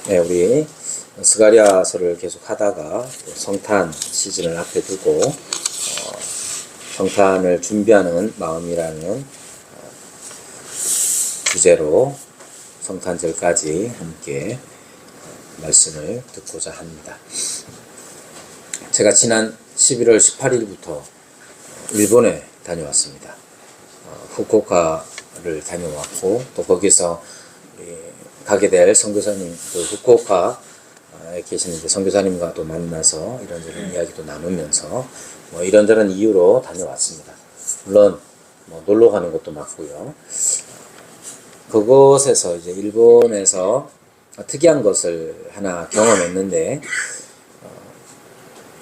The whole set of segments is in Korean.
네, 우리 스가랴서를 계속 하다가 성탄 시즌을 앞에 두고 성탄을 준비하는 마음이라는 주제로 성탄절까지 함께 말씀을 듣고자 합니다. 제가 지난 11월 18일부터 일본에 다녀왔습니다. 후쿠오카를 다녀왔고 또 거기서 가게 될 선교사님, 후쿠오카에 계시는 선교사님과 또 만나서 이런저런 이야기도 나누면서 이런저런 이유로 다녀왔습니다. 물론 놀러 가는 것도 맞고요. 그곳에서 이제 일본에서 특이한 것을 하나 경험했는데,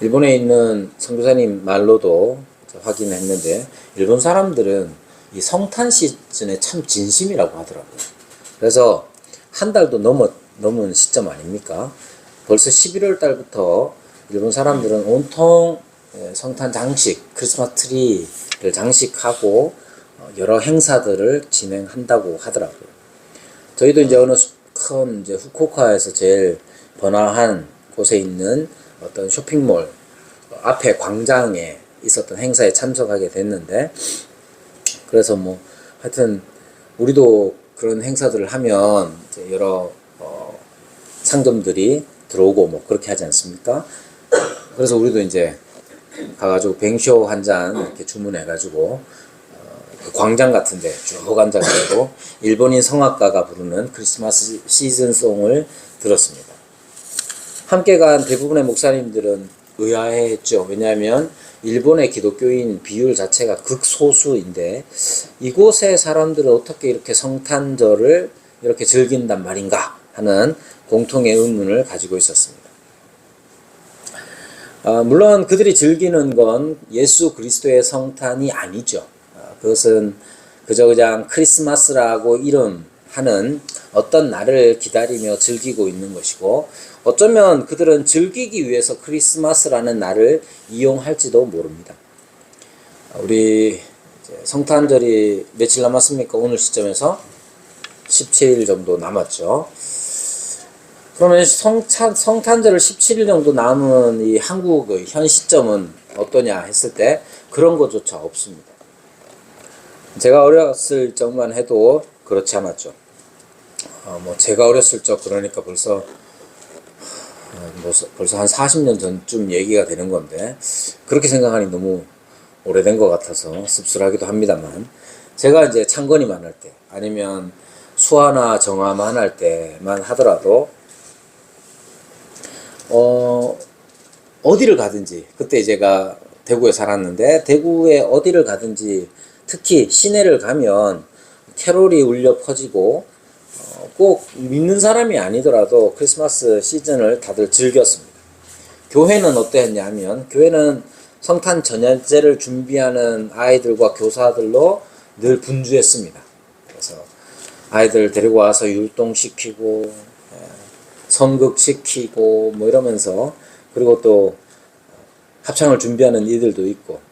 일본에 있는 선교사님 말로도 확인했는데, 일본 사람들은 이 성탄 시즌에 참 진심이라고 하더라고요. 그래서 한 달도 넘은 시점 아닙니까? 벌써 11월 달부터 일본 사람들은 온통 성탄 장식, 크리스마스 트리를 장식하고 여러 행사들을 진행한다고 하더라고요. 저희도 이제 어느 큰 이제 후쿠오카에서 제일 번화한 곳에 있는 어떤 쇼핑몰 앞에 광장에 있었던 행사에 참석하게 됐는데, 그래서 하여튼 우리도 그런 행사들을 하면 이제 여러 상점들이 들어오고 그렇게 하지 않습니까? 그래서 우리도 이제 가가지고 뱅쇼 한 잔 이렇게 주문해가지고 그 광장 같은데 쭉 앉아가지고 일본인 성악가가 부르는 크리스마스 시즌송을 들었습니다. 함께 간 대부분의 목사님들은 의아해했죠. 왜냐하면 일본의 기독교인 비율 자체가 극소수인데 이곳의 사람들은 어떻게 이렇게 성탄절을 이렇게 즐긴단 말인가 하는 공통의 의문을 가지고 있었습니다. 물론 그들이 즐기는 건 예수 그리스도의 성탄이 아니죠. 그것은 그저 그냥 크리스마스라고 이름하는 어떤 날을 기다리며 즐기고 있는 것이고, 어쩌면 그들은 즐기기 위해서 크리스마스라는 날을 이용할지도 모릅니다. 우리 성탄절이 며칠 남았습니까? 오늘 시점에서 17일 정도 남았죠. 그러면 성탄절을 17일 정도 남은 이 한국의 현 시점은 어떠냐 했을 때 그런 것조차 없습니다. 제가 어렸을 적만 해도 그렇지 않았죠. 제가 어렸을 적 그러니까 벌써 한 40년 전쯤 얘기가 되는 건데, 그렇게 생각하니 너무 오래된 것 같아서 씁쓸하기도 합니다만, 제가 이제 창건이만 할 때 아니면 수화나 정화만 할 때만 하더라도 어디를 가든지, 그때 제가 대구에 살았는데 대구에 어디를 가든지 특히 시내를 가면 캐롤이 울려 퍼지고 꼭 믿는 사람이 아니더라도 크리스마스 시즌을 다들 즐겼습니다. 교회는 어땠냐 하면, 교회는 성탄 전야제를 준비하는 아이들과 교사들로 늘 분주했습니다. 그래서 아이들 데리고 와서 율동시키고 선극시키고 이러면서, 그리고 또 합창을 준비하는 이들도 있고,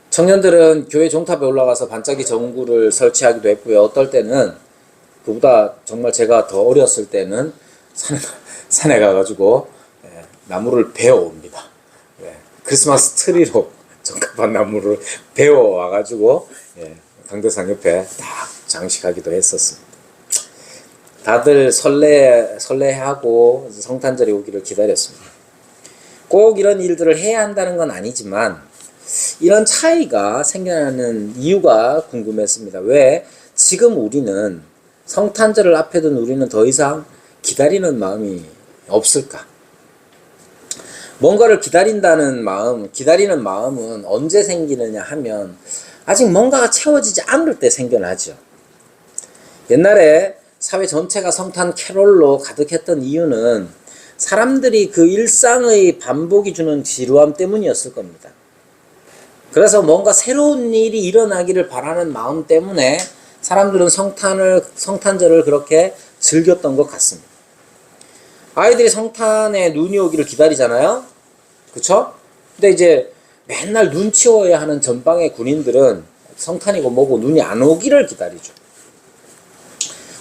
청년들은 교회 종탑에 올라가서 반짝이 전구를 설치하기도 했고요. 어떨 때는 그보다 정말 제가 더 어렸을 때는 산에 가가지고 나무를 베어옵니다. 크리스마스 트리로 적합한 나무를 베어와가지고 강대상 옆에 딱 장식하기도 했었습니다. 다들 설레하고 성탄절이 오기를 기다렸습니다. 꼭 이런 일들을 해야 한다는 건 아니지만 이런 차이가 생겨나는 이유가 궁금했습니다. 왜 지금 우리는 성탄절을 앞에 둔 우리는 더 이상 기다리는 마음이 없을까? 뭔가를 기다리는 마음은 언제 생기느냐 하면 아직 뭔가가 채워지지 않을 때 생겨나죠. 옛날에 사회 전체가 성탄 캐롤로 가득했던 이유는 사람들이 그 일상의 반복이 주는 지루함 때문이었을 겁니다. 그래서 뭔가 새로운 일이 일어나기를 바라는 마음 때문에 사람들은 성탄절을 그렇게 즐겼던 것 같습니다. 아이들이 성탄에 눈이 오기를 기다리잖아요. 그쵸? 근데 이제 맨날 눈 치워야 하는 전방의 군인들은 성탄이고 뭐고 눈이 안 오기를 기다리죠.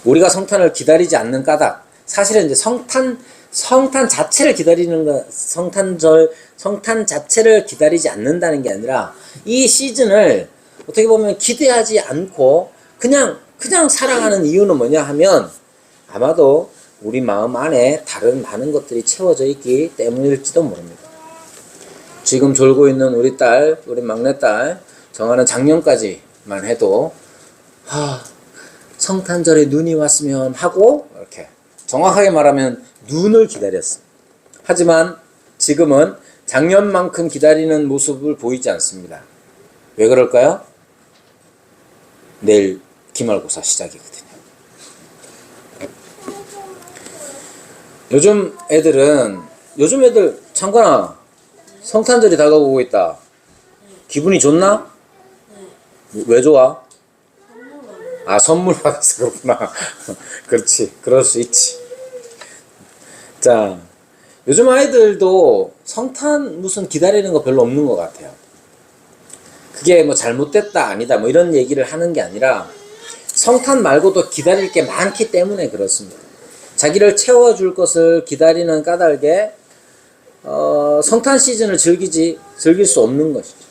우리가 성탄을 기다리지 않는 까닭, 사실은 이제 성탄 자체를 기다리는 거, 성탄 자체를 기다리지 않는다는 게 아니라 이 시즌을 어떻게 보면 기대하지 않고 그냥 살아가는 이유는 뭐냐 하면 아마도 우리 마음 안에 다른 많은 것들이 채워져 있기 때문일지도 모릅니다. 지금 졸고 있는 우리 딸, 우리 막내딸 정하는 작년까지만 해도 성탄절에 눈이 왔으면 하고 이렇게 정확하게 말하면 눈을 기다렸어. 하지만 지금은 작년만큼 기다리는 모습을 보이지 않습니다. 왜 그럴까요? 내일 기말고사 시작이거든요. 요즘 애들 창관아, 성탄절이 다가오고 있다. 기분이 좋나? 왜 좋아? 선물 받아서 그렇구나. 그렇지, 그럴 수 있지. 자, 요즘 아이들도 성탄 무슨 기다리는 거 별로 없는 것 같아요. 그게 뭐 잘못됐다 아니다 뭐 이런 얘기를 하는 게 아니라 성탄 말고도 기다릴 게 많기 때문에 그렇습니다. 자기를 채워줄 것을 기다리는 까닭에 성탄 시즌을 즐길 수 없는 것이죠.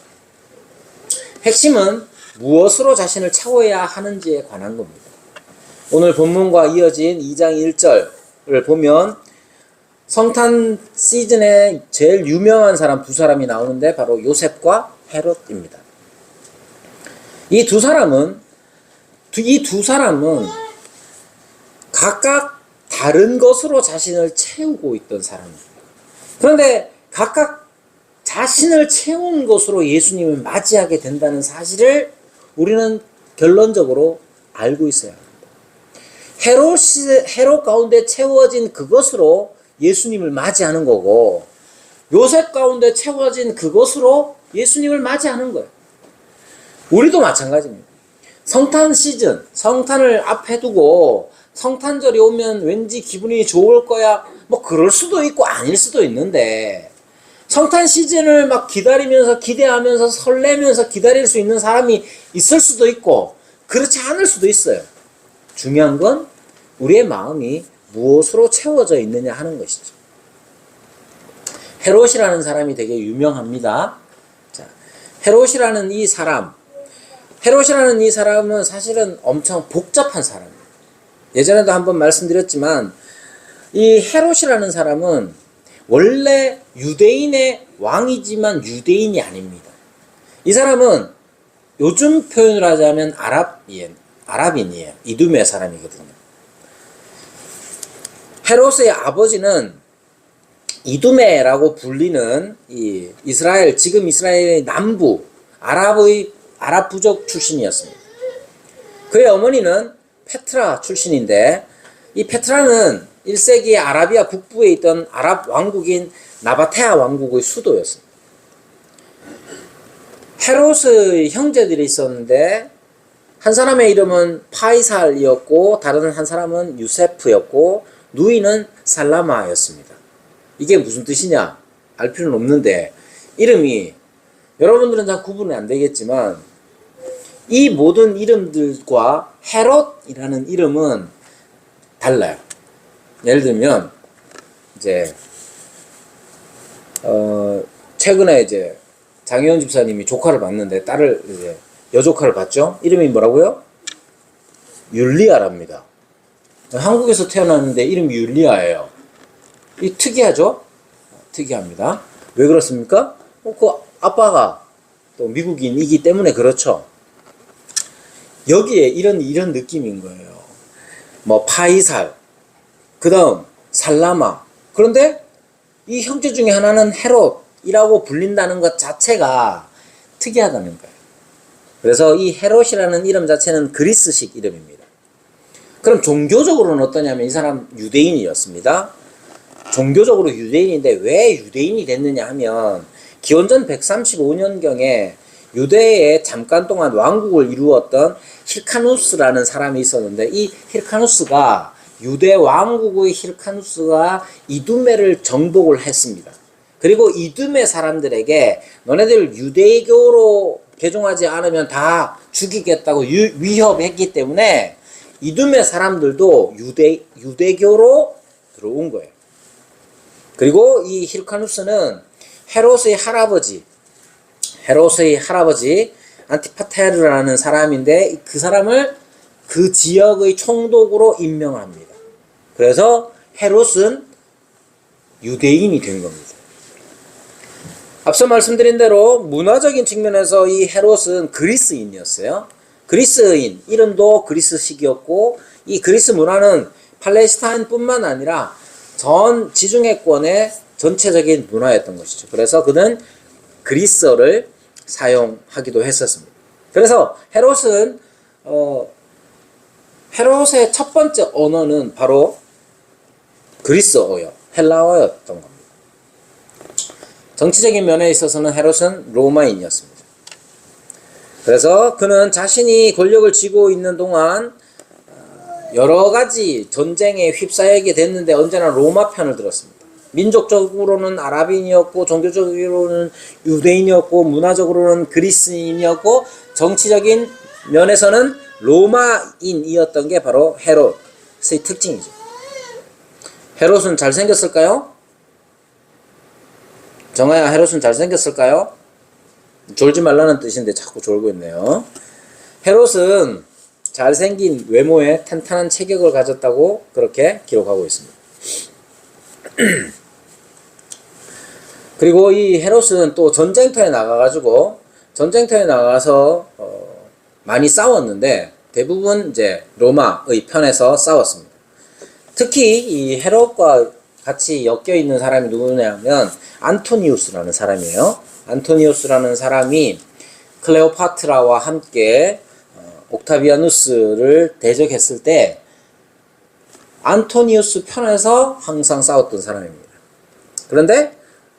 핵심은 무엇으로 자신을 채워야 하는지에 관한 겁니다. 오늘 본문과 이어진 2장 1절을 보면 성탄 시즌에 제일 유명한 사람 두 사람이 나오는데 바로 요셉과 헤롯입니다. 이 두 사람은 각각 다른 것으로 자신을 채우고 있던 사람입니다. 그런데 각각 자신을 채운 것으로 예수님을 맞이하게 된다는 사실을 우리는 결론적으로 알고 있어야 합니다. 헤롯 가운데 채워진 그것으로 예수님을 맞이하는 거고 요셉 가운데 채워진 그것으로 예수님을 맞이하는 거예요. 우리도 마찬가지입니다. 성탄 시즌, 성탄을 앞에 두고 성탄절이 오면 왠지 기분이 좋을 거야. 뭐 그럴 수도 있고 아닐 수도 있는데 성탄 시즌을 막 기다리면서 기대하면서 설레면서 기다릴 수 있는 사람이 있을 수도 있고 그렇지 않을 수도 있어요. 중요한 건 우리의 마음이 무엇으로 채워져 있느냐 하는 것이죠. 헤롯이라는 사람이 되게 유명합니다. 자, 헤롯이라는 이 사람은 사실은 엄청 복잡한 사람이에요. 예전에도 한번 말씀드렸지만 이 헤롯이라는 사람은 원래 유대인의 왕이지만 유대인이 아닙니다. 이 사람은 요즘 표현을 하자면 아랍인이에요. 이두메 사람이거든요. 헤롯의 아버지는 이두메라고 불리는 이 지금 이스라엘의 남부 아랍 부족 출신이었습니다. 그의 어머니는 페트라 출신인데 이 페트라는 1세기 아라비아 북부에 있던 아랍 왕국인 나바테아 왕국의 수도였습니다. 헤롯의 형제들이 있었는데 한 사람의 이름은 파이살이었고 다른 한 사람은 유세프였고 누이는 살라마였습니다. 이게 무슨 뜻이냐? 알 필요는 없는데 이름이 여러분들은 잘 구분이 안 되겠지만 이 모든 이름들과 헤롯이라는 이름은 달라요. 예를 들면 이제 최근에 이제 장혜원 집사님이 조카를 봤는데 딸을 이제 여조카를 봤죠. 이름이 뭐라고요? 율리아랍니다. 한국에서 태어났는데 이름이 율리아예요. 이 특이하죠? 특이합니다. 왜 그렇습니까? 그 아빠가 또 미국인이기 때문에 그렇죠. 여기에 이런 느낌인 거예요. 뭐 파이살, 그 다음 살라마. 그런데 이 형제 중에 하나는 헤롯이라고 불린다는 것 자체가 특이하다는 거예요. 그래서 이 헤롯이라는 이름 자체는 그리스식 이름입니다. 그럼 종교적으로는 어떠냐면 이 사람 유대인이었습니다. 종교적으로 유대인인데 왜 유대인이 됐느냐 하면 기원전 135년경에 유대에 잠깐 동안 왕국을 이루었던 힐카누스라는 사람이 있었는데 이 힐카누스가 유대 왕국의 힐카누스가 이두메를 정복을 했습니다. 그리고 이두메 사람들에게 너네들 유대교로 개종하지 않으면 다 죽이겠다고 위협했기 때문에 이두메 사람들도 유대교로 들어온 거예요. 그리고 이 히르카누스는 헤롯의 할아버지 안티파테르라는 사람인데 그 사람을 그 지역의 총독으로 임명을 합니다. 그래서 헤롯은 유대인이 된 겁니다. 앞서 말씀드린 대로 문화적인 측면에서 이 헤롯은 그리스인이었어요. 그리스인, 이름도 그리스식이었고 이 그리스 문화는 팔레스타인뿐만 아니라 전 지중해권의 전체적인 문화였던 것이죠. 그래서 그는 그리스어를 사용하기도 했었습니다. 그래서 헤롯의 첫 번째 언어는 바로 그리스어요. 헬라어였던 겁니다. 정치적인 면에 있어서는 헤롯은 로마인이었습니다. 그래서 그는 자신이 권력을 쥐고 있는 동안 여러 가지 전쟁에 휩싸이게 됐는데 언제나 로마 편을 들었습니다. 민족적으로는 아랍인이었고, 종교적으로는 유대인이었고, 문화적으로는 그리스인이었고, 정치적인 면에서는 로마인이었던 게 바로 헤롯의 특징이죠. 헤롯은 잘생겼을까요? 정아야, 헤롯은 잘생겼을까요? 졸지 말라는 뜻인데 자꾸 졸고 있네요. 헤롯은 잘생긴 외모에 탄탄한 체격을 가졌다고 그렇게 기록하고 있습니다. 그리고 이 헤롯은 또 전쟁터에 나가서 많이 싸웠는데 대부분 이제 로마의 편에서 싸웠습니다. 특히 이 헤롯과 같이 엮여 있는 사람이 누구냐면 안토니우스라는 사람이에요. 안토니우스라는 사람이 클레오파트라와 함께 옥타비아누스를 대적했을 때 안토니우스 편에서 항상 싸웠던 사람입니다. 그런데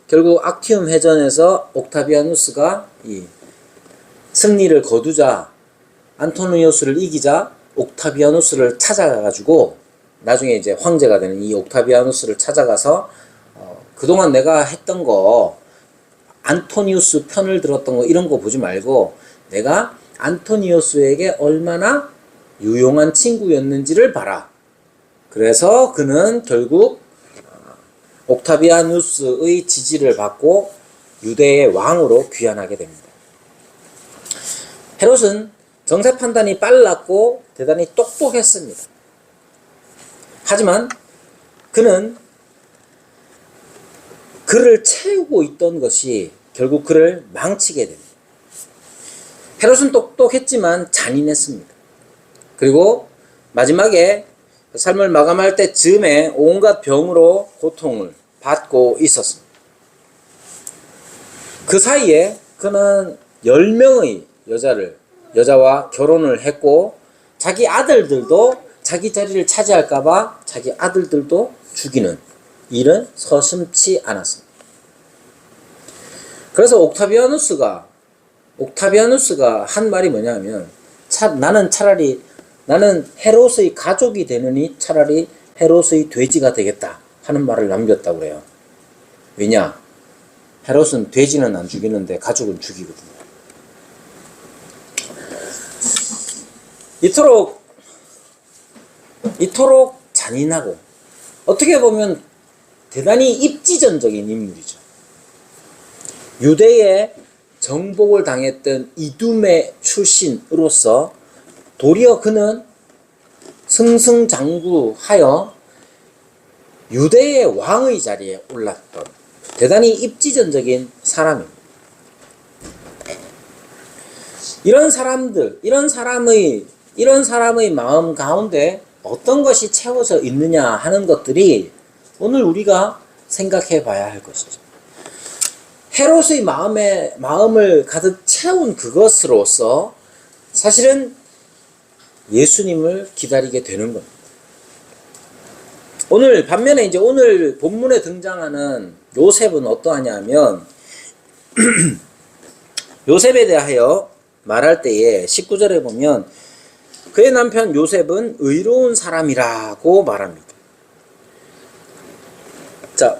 결국 악티움 해전에서 옥타비아누스가 이 승리를 거두자, 안토니우스를 이기자 옥타비아누스를 찾아가가지고 나중에 이제 황제가 되는 이 옥타비아누스를 찾아가서 그동안 내가 했던 거, 안토니우스 편을 들었던 거 이런 거 보지 말고 내가 안토니우스에게 얼마나 유용한 친구였는지를 봐라. 그래서 그는 결국 옥타비아누스의 지지를 받고 유대의 왕으로 귀환하게 됩니다. 헤롯은 정세 판단이 빨랐고 대단히 똑똑했습니다. 하지만 그는 그를 채우고 있던 것이 결국 그를 망치게 됩니다. 헤롯은 똑똑했지만 잔인했습니다. 그리고 마지막에 삶을 마감할 때 즈음에 온갖 병으로 고통을 받고 있었습니다. 그 사이에 그는 10명의 여자와 결혼을 했고 자기 아들들도 자기 자리를 차지할까봐 자기 아들들도 죽이는 일은 서슴지 않았습니다. 그래서 옥타비아누스가 한 말이 뭐냐면 나는 헤롯의 가족이 되느니 차라리 헤롯의 돼지가 되겠다 하는 말을 남겼다고 그래요. 왜냐? 헤롯은 돼지는 안 죽이는데 가족은 죽이거든요. 이토록 잔인하고 어떻게 보면 대단히 입지전적인 인물이죠. 유대의 정복을 당했던 이두메 출신으로서 도리어 그는 승승장구하여 유대의 왕의 자리에 올랐던 대단히 입지전적인 사람입니다. 이런 사람의 마음 가운데 어떤 것이 채워져 있느냐 하는 것들이 오늘 우리가 생각해 봐야 할 것이죠. 헤롯의 마음을 가득 채운 그것으로서 사실은 예수님을 기다리게 되는 겁니다. 반면에 오늘 본문에 등장하는 요셉은 어떠하냐면 요셉에 대하여 말할 때에 19절에 보면 그의 남편 요셉은 의로운 사람이라고 말합니다. 자,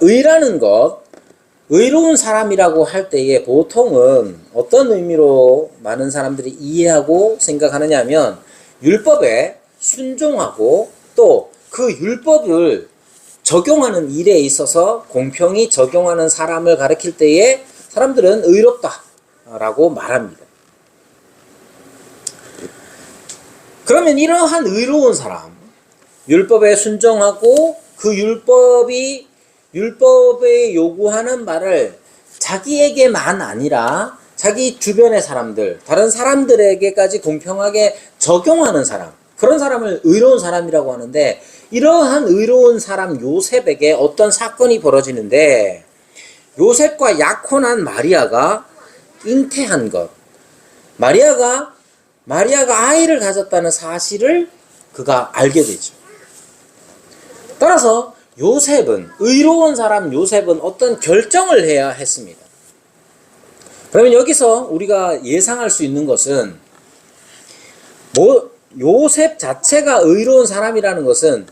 의로운 사람이라고 할 때에 보통은 어떤 의미로 많은 사람들이 이해하고 생각하느냐 하면 율법에 순종하고 또 그 율법을 적용하는 일에 있어서 공평히 적용하는 사람을 가리킬 때에 사람들은 의롭다라고 말합니다. 그러면 이러한 의로운 사람, 율법에 순종하고 그 율법에 요구하는 말을 자기에게만 아니라 자기 주변의 사람들, 다른 사람들에게까지 공평하게 적용하는 사람, 그런 사람을 의로운 사람이라고 하는데, 이러한 의로운 사람 요셉에게 어떤 사건이 벌어지는데, 요셉과 약혼한 마리아가 잉태한 것, 마리아가 아이를 가졌다는 사실을 그가 알게 되죠. 따라서 의로운 사람 요셉은 어떤 결정을 해야 했습니다. 그러면 여기서 우리가 예상할 수 있는 것은, 요셉 자체가 의로운 사람이라는 것은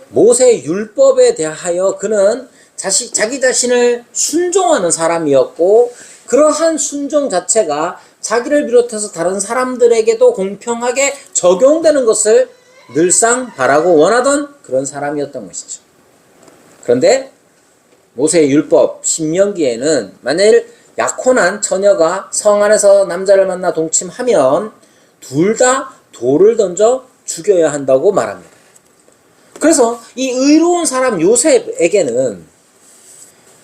모세 율법에 대하여 그는 자기 자신을 순종하는 사람이었고, 그러한 순종 자체가 자기를 비롯해서 다른 사람들에게도 공평하게 적용되는 것을 늘상 바라고 원하던 그런 사람이었던 것이죠. 그런데 모세의 율법 신명기에는 만일 약혼한 처녀가 성 안에서 남자를 만나 동침하면 둘 다 돌을 던져 죽여야 한다고 말합니다. 그래서 이 의로운 사람 요셉에게는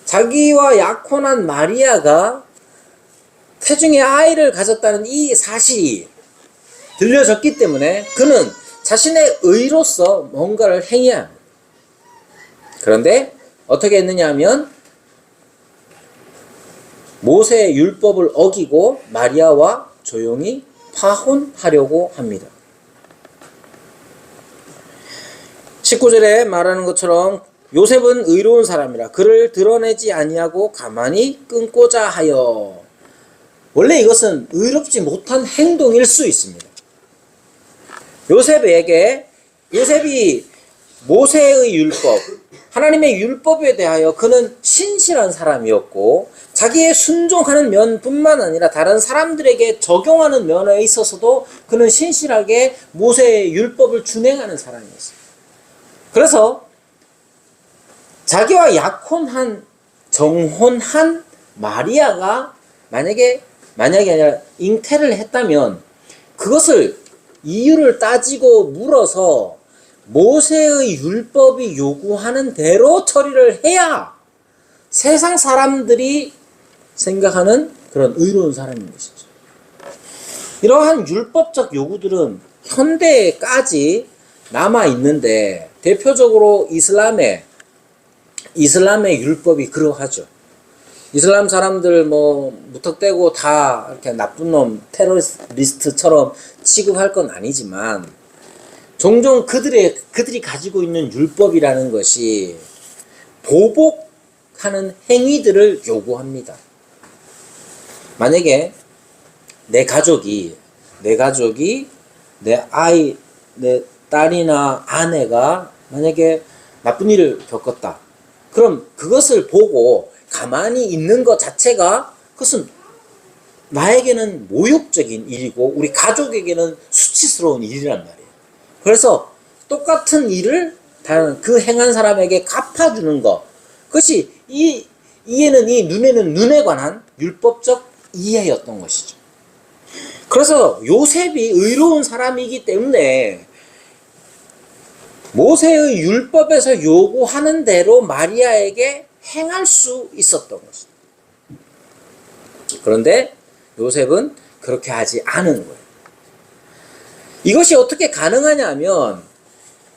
자기와 약혼한 마리아가 태중에 아이를 가졌다는 이 사실이 들려졌기 때문에 그는 자신의 의로서 뭔가를 행해야 합니다. 그런데 어떻게 했느냐 하면 모세의 율법을 어기고 마리아와 조용히 파혼하려고 합니다. 19절에 말하는 것처럼 요셉은 의로운 사람이라 그를 드러내지 아니하고 가만히 끊고자 하여. 원래 이것은 의롭지 못한 행동일 수 있습니다. 요셉이 모세의 율법, 하나님의 율법에 대하여 그는 신실한 사람이었고, 자기의 순종하는 면뿐만 아니라 다른 사람들에게 적용하는 면에 있어서도 그는 신실하게 모세의 율법을 준행하는 사람이었습니다. 그래서 자기와 정혼한 마리아가 만약에 아니라 잉태를 했다면 그것을 이유를 따지고 물어서 모세의 율법이 요구하는 대로 처리를 해야 세상 사람들이 생각하는 그런 의로운 사람인 것이죠. 이러한 율법적 요구들은 현대까지 남아 있는데, 대표적으로 이슬람의 율법이 그러하죠. 이슬람 사람들 무턱대고 다 이렇게 나쁜 놈, 테러리스트처럼 취급할 건 아니지만, 종종 그들이 가지고 있는 율법이라는 것이 보복하는 행위들을 요구합니다. 만약에 내 가족이 내 아이, 내 딸이나 아내가 만약에 나쁜 일을 겪었다. 그럼 그것을 보고 가만히 있는 것 자체가 그것은 나에게는 모욕적인 일이고 우리 가족에게는 수치스러운 일이란 말이에요. 그래서 똑같은 일을 그 행한 사람에게 갚아주는 것, 그것이 이 눈에는 눈에 관한 율법적 이해였던 것이죠. 그래서 요셉이 의로운 사람이기 때문에 모세의 율법에서 요구하는 대로 마리아에게 행할 수 있었던 것이죠. 그런데 요셉은 그렇게 하지 않은 거예요. 이것이 어떻게 가능하냐 하면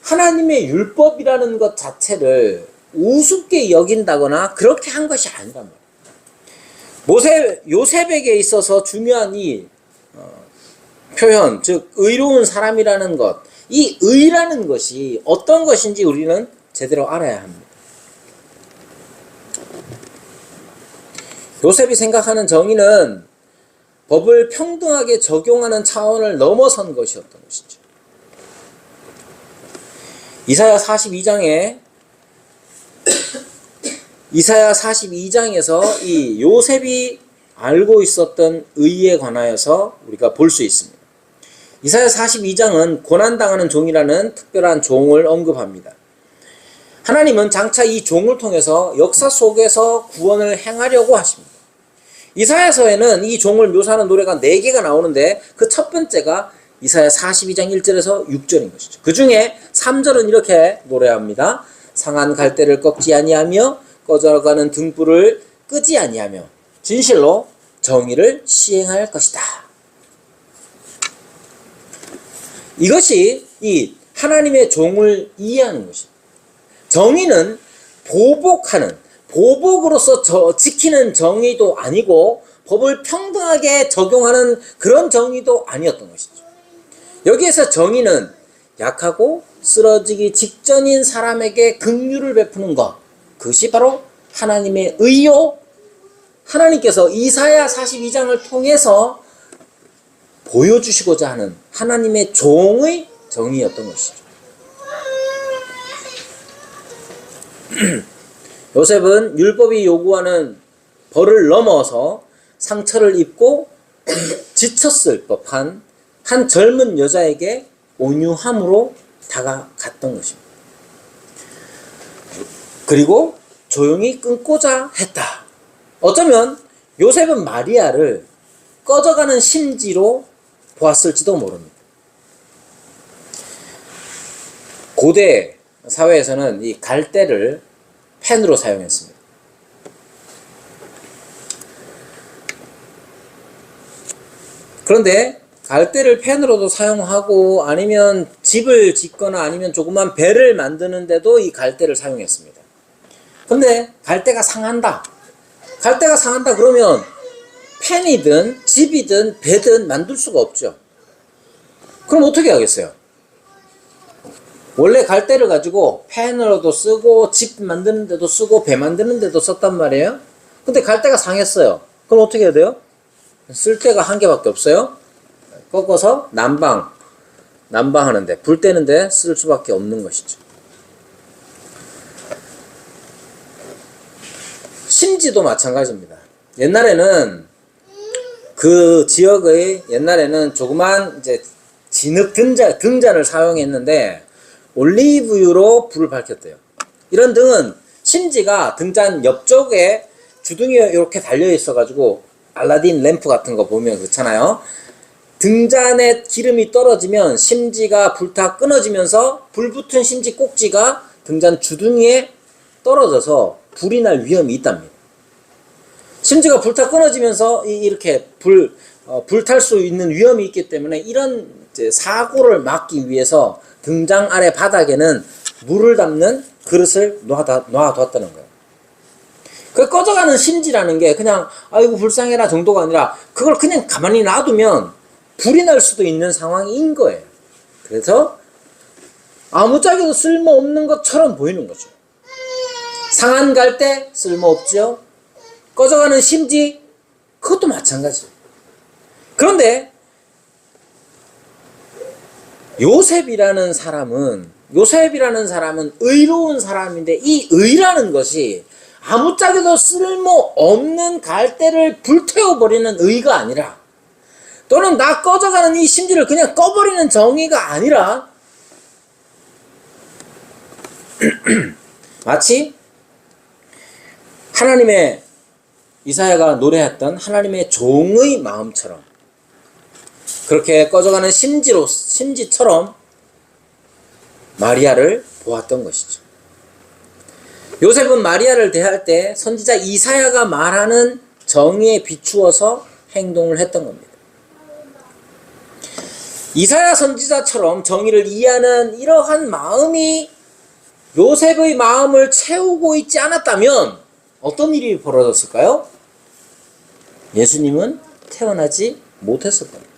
하나님의 율법이라는 것 자체를 우습게 여긴다거나 그렇게 한 것이 아니란 말이에요. 요셉에게 있어서 중요한 이 표현, 즉 의로운 사람이라는 것, 이 의라는 것이 어떤 것인지 우리는 제대로 알아야 합니다. 요셉이 생각하는 정의는 법을 평등하게 적용하는 차원을 넘어선 것이었던 것이죠. 이사야 42장에서 이 요셉이 알고 있었던 의에 관하여서 우리가 볼 수 있습니다. 이사야 42장은 고난당하는 종이라는 특별한 종을 언급합니다. 하나님은 장차 이 종을 통해서 역사 속에서 구원을 행하려고 하십니다. 이사야서에는 이 종을 묘사하는 노래가 4개가 나오는데 그 첫 번째가 이사야 42장 1절에서 6절인 것이죠. 그 중에 3절은 이렇게 노래합니다. 상한 갈대를 꺾지 아니하며 꺼져가는 등불을 끄지 아니하며 진실로 정의를 시행할 것이다. 이것이 이 하나님의 종을 이해하는 것입니다. 정의는 보복으로서 지키는 정의도 아니고 법을 평등하게 적용하는 그런 정의도 아니었던 것이죠. 여기에서 정의는 약하고 쓰러지기 직전인 사람에게 긍휼을 베푸는 것, 그것이 바로 하나님의 의요, 하나님께서 이사야 42장을 통해서 보여주시고자 하는 하나님의 종의 정의였던 것이죠. 요셉은 율법이 요구하는 벌을 넘어서 상처를 입고 지쳤을 법한 한 젊은 여자에게 온유함으로 다가갔던 것입니다. 그리고 조용히 끊고자 했다. 어쩌면 요셉은 마리아를 꺼져가는 심지로 보았을지도 모릅니다. 고대 사회에서는 이 갈대를 펜으로 사용했습니다. 그런데 갈대를 펜으로도 사용하고 아니면 집을 짓거나 아니면 조그만 배를 만드는데도 이 갈대를 사용했습니다. 근데 갈대가 상한다. 갈대가 상한다 그러면 펜이든 집이든 배든 만들 수가 없죠. 그럼 어떻게 하겠어요? 원래 갈대를 가지고 펜으로도 쓰고 집 만드는 데도 쓰고 배 만드는 데도 썼단 말이에요. 근데 갈대가 상했어요. 그럼 어떻게 해야 돼요? 쓸 데가 한 개밖에 없어요. 꺾어서 난방하는데 불 때는데 쓸 수밖에 없는 것이죠. 심지도 마찬가지입니다. 옛날에는 그 지역의 조그만 이제 진흙 등잔을 사용했는데 올리브유로 불을 밝혔대요. 이런 등은 심지가 등잔 옆쪽에 주둥이에 이렇게 달려 있어가지고 알라딘 램프 같은 거 보면 그렇잖아요. 등잔에 기름이 떨어지면 심지가 불타 끊어지면서 불 붙은 심지 꼭지가 등잔 주둥이에 떨어져서 불이 날 위험이 있답니다. 심지가 불타 끊어지면서 이렇게 불탈 수 있는 위험이 있기 때문에 이런 이제 사고를 막기 위해서 등장 아래 바닥에는 물을 담는 그릇을 놓아두었다는 거예요. 그 꺼져가는 심지라는 게 그냥 아이고 불쌍해라 정도가 아니라 그걸 그냥 가만히 놔두면 불이 날 수도 있는 상황인 거예요. 그래서 아무짝에도 쓸모없는 것처럼 보이는 거죠. 상한 갈대 쓸모없죠. 꺼져가는 심지 그것도 마찬가지예요. 그런데 요셉이라는 사람은 의로운 사람인데 이 의라는 것이 아무짝에도 쓸모없는 갈대를 불태워버리는 의가 아니라 또는 나 꺼져가는 이 심지를 그냥 꺼버리는 정의가 아니라 마치 하나님의 이사야가 노래했던 하나님의 종의 마음처럼 그렇게 꺼져가는 심지처럼 마리아를 보았던 것이죠. 요셉은 마리아를 대할 때 선지자 이사야가 말하는 정의에 비추어서 행동을 했던 겁니다. 이사야 선지자처럼 정의를 이해하는 이러한 마음이 요셉의 마음을 채우고 있지 않았다면 어떤 일이 벌어졌을까요? 예수님은 태어나지 못했을 겁니다.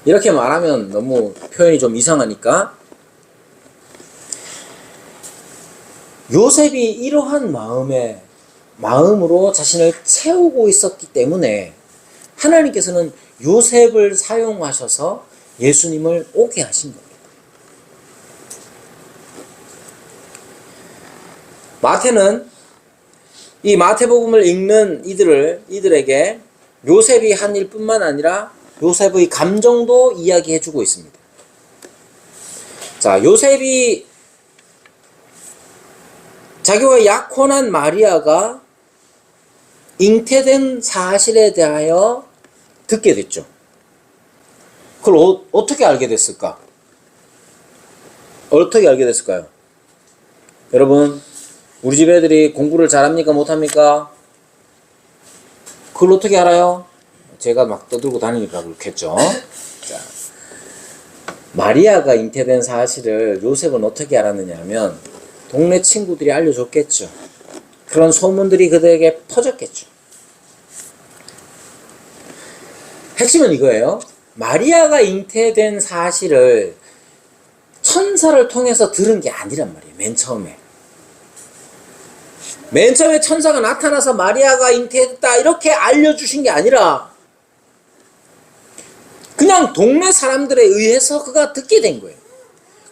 이렇게 말하면 너무 표현이 좀 이상하니까 요셉이 이러한 마음으로 자신을 채우고 있었기 때문에 하나님께서는 요셉을 사용하셔서 예수님을 오게 하신 겁니다. 마태는 이 마태복음을 읽는 이들에게 요셉이 한 일뿐만 아니라 요셉의 감정도 이야기해주고 있습니다. 자, 요셉이 자기와 약혼한 마리아가 잉태된 사실에 대하여 듣게 됐죠. 그걸 어떻게 알게 됐을까? 어떻게 알게 됐을까요? 여러분, 우리 집 애들이 공부를 잘합니까? 못합니까? 그걸 어떻게 알아요? 제가 막 떠들고 다니니까 그렇겠죠. 자, 마리아가 잉태된 사실을 요셉은 어떻게 알았느냐 하면 동네 친구들이 알려줬겠죠. 그런 소문들이 그들에게 퍼졌겠죠. 핵심은 이거예요. 마리아가 잉태된 사실을 천사를 통해서 들은 게 아니란 말이에요. 맨 처음에 천사가 나타나서 마리아가 잉태했다 이렇게 알려주신 게 아니라 그냥 동네 사람들에 의해서 그가 듣게 된 거예요.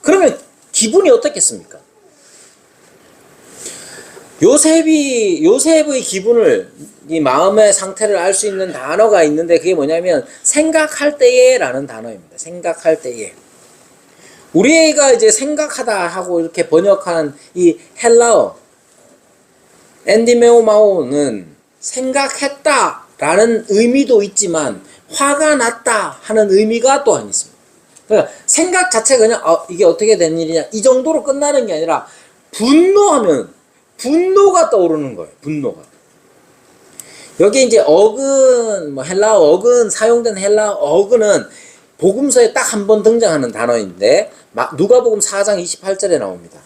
그러면 기분이 어떻겠습니까? 요셉의 기분을, 이 마음의 상태를 알 수 있는 단어가 있는데 그게 뭐냐면 생각할 때에 라는 단어입니다. 생각할 때에. 우리가 이제 생각하다 하고 이렇게 번역한 이 헬라어 엔디메오마오는 생각했다 라는 의미도 있지만 화가 났다 하는 의미가 또한 있습니다. 그러니까 생각 자체가 그냥 이게 어떻게 된 일이냐 이 정도로 끝나는 게 아니라 분노하면 분노가 떠오르는 거예요. 분노가. 여기 이제 어근, 헬라어 어근, 사용된 헬라어 어근은 복음서에 딱 한 번 등장하는 단어인데 누가복음 4장 28절에 나옵니다.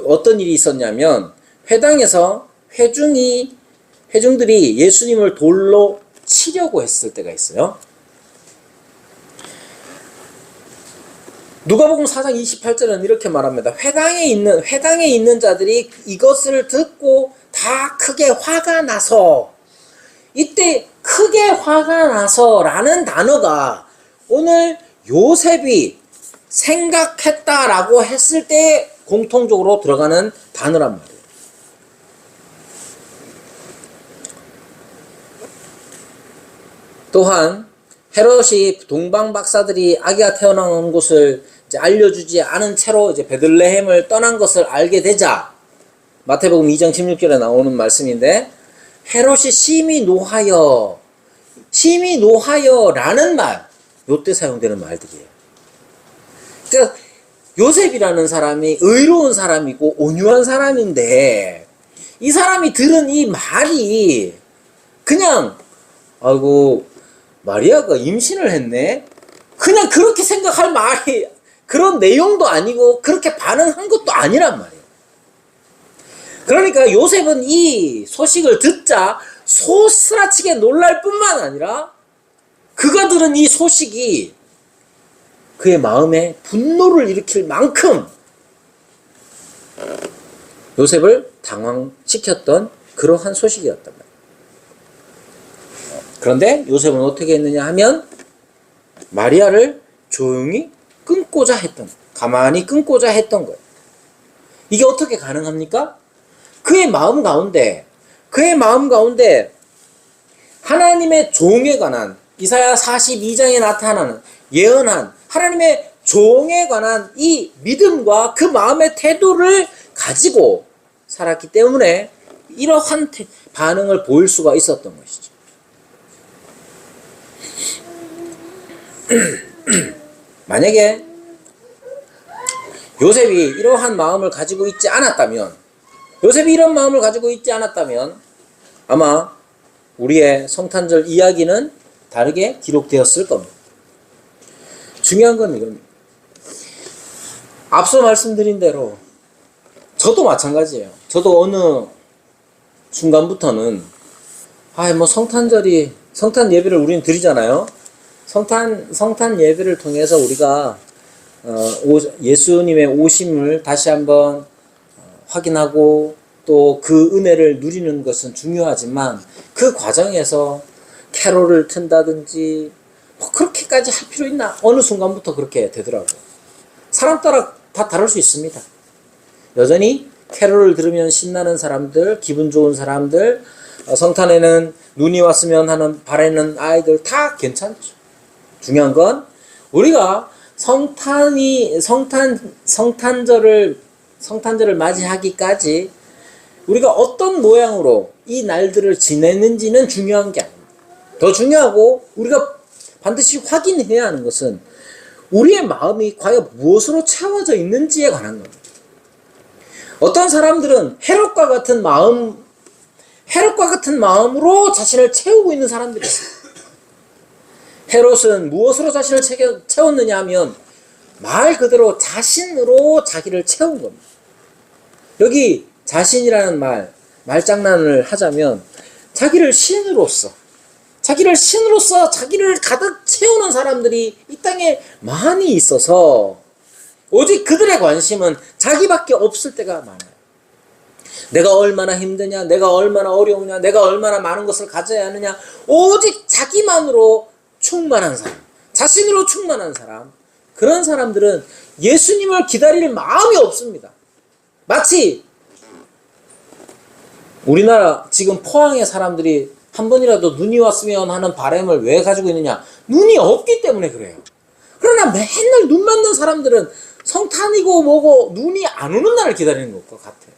어떤 일이 있었냐면 회당에서 회중들이 예수님을 돌로 치려고 했을 때가 있어요. 누가복음 4장 28절은 이렇게 말합니다. 회당에 있는 자들이 이것을 듣고 다 크게 화가 나서, 이때 크게 화가 나서라는 단어가 오늘 요셉이 생각했다라고 했을 때 공통적으로 들어가는 단어란 말이에요. 또한 헤롯이 동방 박사들이 아기가 태어난 곳을 이제 알려주지 않은 채로 이제 베들레헴을 떠난 것을 알게 되자, 마태복음 2장 16절에 나오는 말씀인데, 헤롯이 심히 노하여라는 말, 요때 사용되는 말들이에요. 그러니까 요셉이라는 사람이 의로운 사람이고 온유한 사람인데 이 사람이 들은 이 말이 그냥 아이고 마리아가 임신을 했네? 그냥 그렇게 생각할 말이 그런 내용도 아니고 그렇게 반응한 것도 아니란 말이에요. 그러니까 요셉은 이 소식을 듣자 소스라치게 놀랄 뿐만 아니라 그가 들은 이 소식이 그의 마음에 분노를 일으킬 만큼 요셉을 당황시켰던 그러한 소식이었단 말이에요. 그런데 요셉은 어떻게 했느냐 하면 마리아를 조용히 가만히 끊고자 했던 거예요. 이게 어떻게 가능합니까? 그의 마음 가운데 하나님의 종에 관한 이사야 42장에 나타나는 예언한 하나님의 종에 관한 이 믿음과 그 마음의 태도를 가지고 살았기 때문에 이러한 반응을 보일 수가 있었던 것이죠. 만약에 요셉이 이러한 마음을 가지고 있지 않았다면, 아마 우리의 성탄절 이야기는 다르게 기록되었을 겁니다. 중요한 건 이겁니다. 앞서 말씀드린 대로 저도 마찬가지예요. 저도 어느 순간부터는 성탄 예배를 우리는 드리잖아요. 성탄 예배를 통해서 우리가 예수님의 오심을 다시 한번 확인하고 또 그 은혜를 누리는 것은 중요하지만 그 과정에서 캐롤을 튼다든지 그렇게까지 할 필요 있나? 어느 순간부터 그렇게 되더라고요. 사람 따라 다 다를 수 있습니다. 여전히 캐롤을 들으면 신나는 사람들, 기분 좋은 사람들, 성탄에는 눈이 왔으면 하는 바라는 아이들 다 괜찮죠. 중요한 건 우리가 성탄절을 맞이하기까지 우리가 어떤 모양으로 이 날들을 지내는지는 중요한 게 아닙니다. 더 중요하고 우리가 반드시 확인해야 하는 것은 우리의 마음이 과연 무엇으로 채워져 있는지에 관한 겁니다. 어떤 사람들은 헤롯과 같은 마음으로 자신을 채우고 있는 사람들이 있어요. 헤롯은 무엇으로 자신을 채웠느냐 하면 말 그대로 자신으로 자기를 채운 겁니다. 여기 자신이라는 말장난을 하자면 자기를 신으로서 자기를 가득 채우는 사람들이 이 땅에 많이 있어서 오직 그들의 관심은 자기밖에 없을 때가 많아요. 내가 얼마나 힘드냐, 내가 얼마나 어려우냐, 내가 얼마나 많은 것을 가져야 하느냐, 오직 자기만으로 충만한 사람, 자신으로 충만한 사람, 그런 사람들은 예수님을 기다릴 마음이 없습니다. 마치 우리나라 지금 포항의 사람들이 한 번이라도 눈이 왔으면 하는 바람을 왜 가지고 있느냐? 눈이 없기 때문에 그래요. 그러나 맨날 눈 맞는 사람들은 성탄이고 뭐고 눈이 안 오는 날을 기다리는 것과 같아요.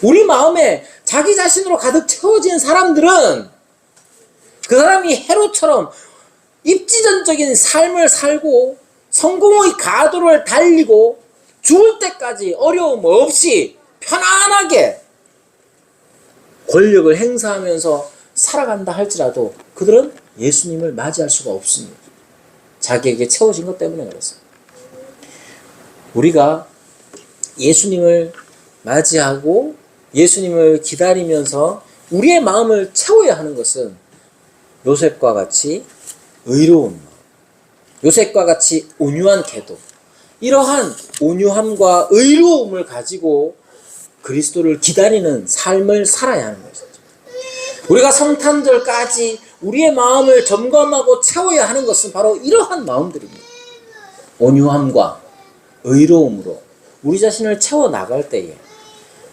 우리 마음에 자기 자신으로 가득 채워진 사람들은 그 사람이 헤롯처럼 입지전적인 삶을 살고 성공의 가도를 달리고 죽을 때까지 어려움 없이 편안하게 권력을 행사하면서 살아간다 할지라도 그들은 예수님을 맞이할 수가 없습니다. 자기에게 채워진 것 때문에 그렇습니다. 우리가 예수님을 맞이하고 예수님을 기다리면서 우리의 마음을 채워야 하는 것은 요셉과 같이 의로운 마음, 요셉과 같이 온유한 태도, 이러한 온유함과 의로움을 가지고 그리스도를 기다리는 삶을 살아야 하는 것이죠. 우리가 성탄절까지 우리의 마음을 점검하고 채워야 하는 것은 바로 이러한 마음들입니다. 온유함과 의로움으로 우리 자신을 채워 나갈 때에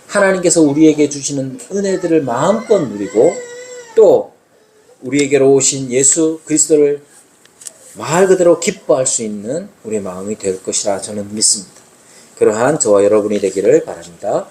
하나님께서 우리에게 주시는 은혜들을 마음껏 누리고 또 우리에게로 오신 예수 그리스도를 말 그대로 기뻐할 수 있는 우리의 마음이 될 것이라 저는 믿습니다. 그러한 저와 여러분이 되기를 바랍니다.